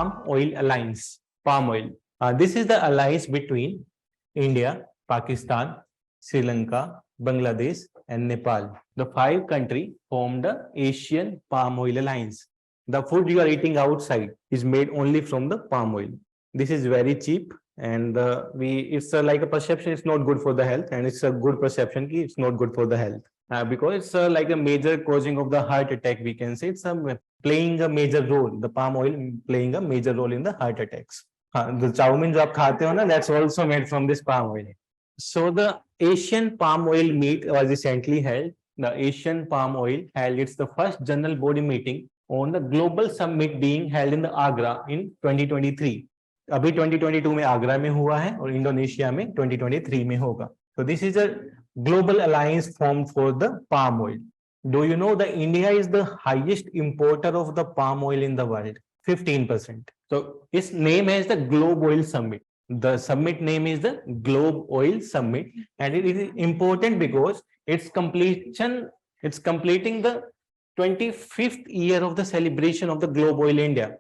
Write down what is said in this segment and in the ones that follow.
Palm Oil Alliance. Palm oil. This is the alliance between India, Pakistan, Sri Lanka, Bangladesh, and Nepal. The 5 countries form the Asian Palm Oil Alliance. The food you are eating outside is made only from the palm oil. This is very cheap, and it's like a perception. It's not good for the health, and it's a good perception. It's not good for the health. Because it's like a major causing of the heart attack, we can say it's playing a major role. The palm oil playing a major role in the heart attacks. The chowmin jo aap khate ho na, that's also made from this palm oil. So the Asian Palm Oil Meet was recently held. The Asian Palm Oil held its the first general body meeting on the global summit being held in the Agra in 2023. अभी 2022 में आगरा में हुआ है और Indonesia में 2023 में होगा. So this is a global alliance formed for the palm oil. Do you know that India is the highest importer of the palm oil in the world? 15%. So its name is the Globe Oil Summit. The summit name is the Globe Oil Summit, and it is important because it's completing the 25th year of the celebration of the Globe Oil India.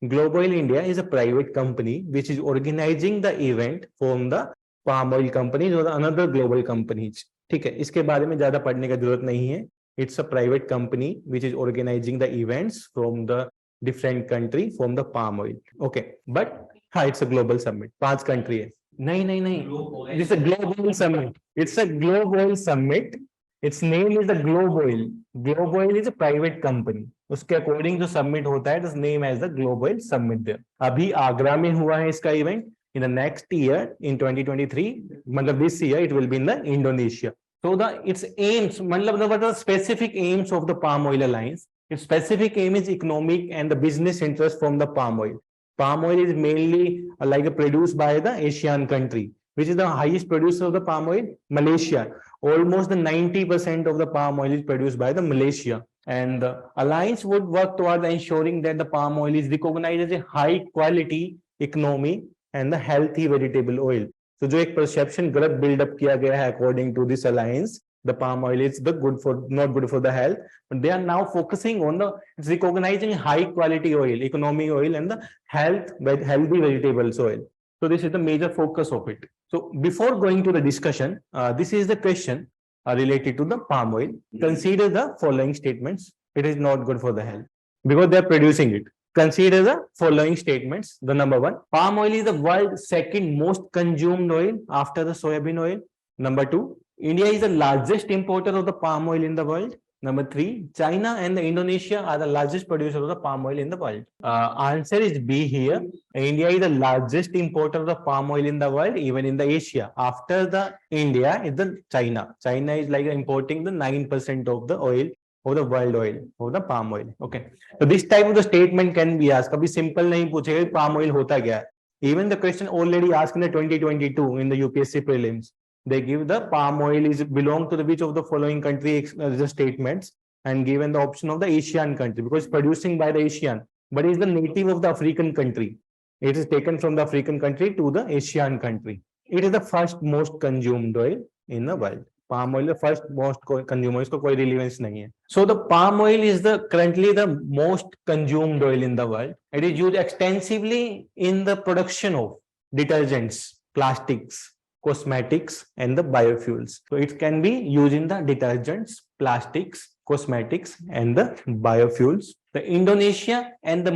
Globe Oil India is a private company which is organizing the event from the palm oil companies or another global companies. ठीक है, इसके बारे में ज्यादा पढ़ने का जरूरत नहीं है. It's a private company which is organizing the events from the different country from the palm oil. Okay, but it's a global summit. 5 country है. नहीं. It's a Globe Oil Summit. It's a Globe Oil Summit. Its name is the Globe Oil. Globe Oil is a private company. उसके according जो submit होता है, name as the globe oil summit there. अभी आगरा में हुआ है इसका event. In the next year in 2023, मतलब this year it will be in the Indonesia. So its aims, what are the specific aims of the Palm Oil Alliance? Its specific aim is economic and the business interest from the palm oil. Palm oil is mainly produced by the Asian country. Which is the highest producer of the palm oil? Malaysia. Almost the 90% of the palm oil is produced by the Malaysia. And the alliance would work toward ensuring that the palm oil is recognized as a high quality, economic and the healthy vegetable oil. So जो एक perception गलत build up किया गया है according to this alliance, the palm oil is not good for the health, but they are now focusing on it's recognizing high quality oil, economic oil and the healthy vegetables oil. So this is the major focus of it. So before going to the discussion, this is the question related to the palm oil. Consider the following statements. It is not good for the health because they are producing it. Consider the following statements. The number 1, palm oil is the world's second most consumed oil after the soybean oil. Number 2, India is the largest importer of the palm oil in the world. Number 3, China and the Indonesia are the largest producer of the palm oil in the world. Answer is B here. India is the largest importer of the palm oil in the world, even in the Asia. After the India is the China. China is importing the 9% of the oil, of the world oil, of the palm oil. Okay. So this type of the statement can be asked. Kabhi simple nahi puchega palm oil hota kya hai. Even the question already asked in the 2022 in the UPSC prelims. They give the palm oil is belong to the which of the following country the statements, and given the option of the Asian country because producing by the Asian, but is the native of the African country. It is taken from the African country to the Asian country. It is the first most consumed oil in the world. Palm oil the first most consumed oil, isko koi relevance nahi hai. So the palm oil is currently the most consumed oil in the world. It is used extensively in the production of detergents, plastics, cosmetics and the biofuels. So it can be used in the detergents, plastics, cosmetics and the biofuels. The Indonesia and the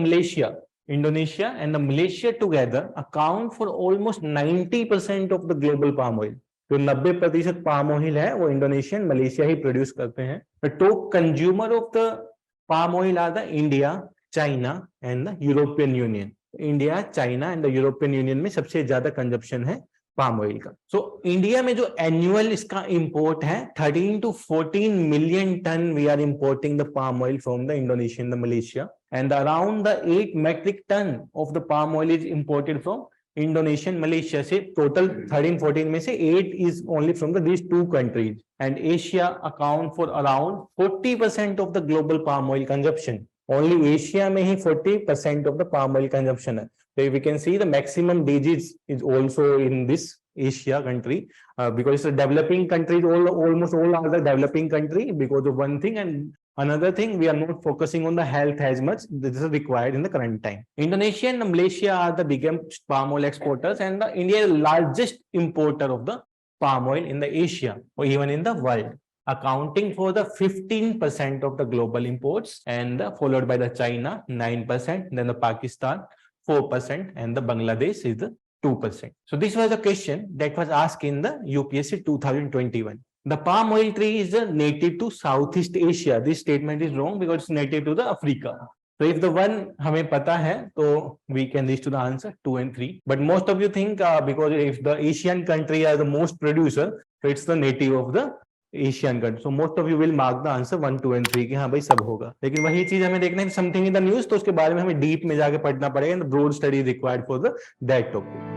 Malaysia together account for almost 90% of the global palm oil. जो 90% palm oil है वो Indonesia and Malaysia he produce करते हैं. The top consumer of the palm oil are the India, China and the European Union. India, China and the European union में सबसे ज्यादा consumption है palm oil का. So India में जो annual इसका इंपोर्ट है 13 to 14 million ton we are importing the palm oil from the Indonesia and the Malaysia, and around the 8 metric ton of the palm oil is imported from Indonesia and Malaysia. से total 13-14 में से 8 is only from these 2 countries, and Asia account for around 40% of the global palm oil consumption. Only Asia में ही 40% of the palm oil consumption है. So we can see the maximum digits is also in this Asia country because it's a developing country. Almost all are the developing country because of one thing, and Another thing, we are not focusing on the health as much. This is required in the current time. Indonesia and Malaysia are the biggest palm oil exporters, and the India is the largest importer of the palm oil in the Asia or even in the world, accounting for the 15% of the global imports, and followed by the China 9%, then the Pakistan 4%, and the Bangladesh is the 2%. So this was a question that was asked in the UPSC 2021. The palm oil tree is native to Southeast Asia. This statement is wrong because it's native to the Africa. So if the one हमें पता है, तो we can reach to the answer 2 and 3. But most of you think because if the Asian country are the most producer, so it's the native of the Asian country. So most of you will mark the answer 1, 2 and 3 कि हाँ भाई सब होगा. लेकिन वही चीज हमें देखना है something in the news, तो उसके बारे में हमें deep में जाके पढ़ना पड़ेगा. And broad study required for the that topic.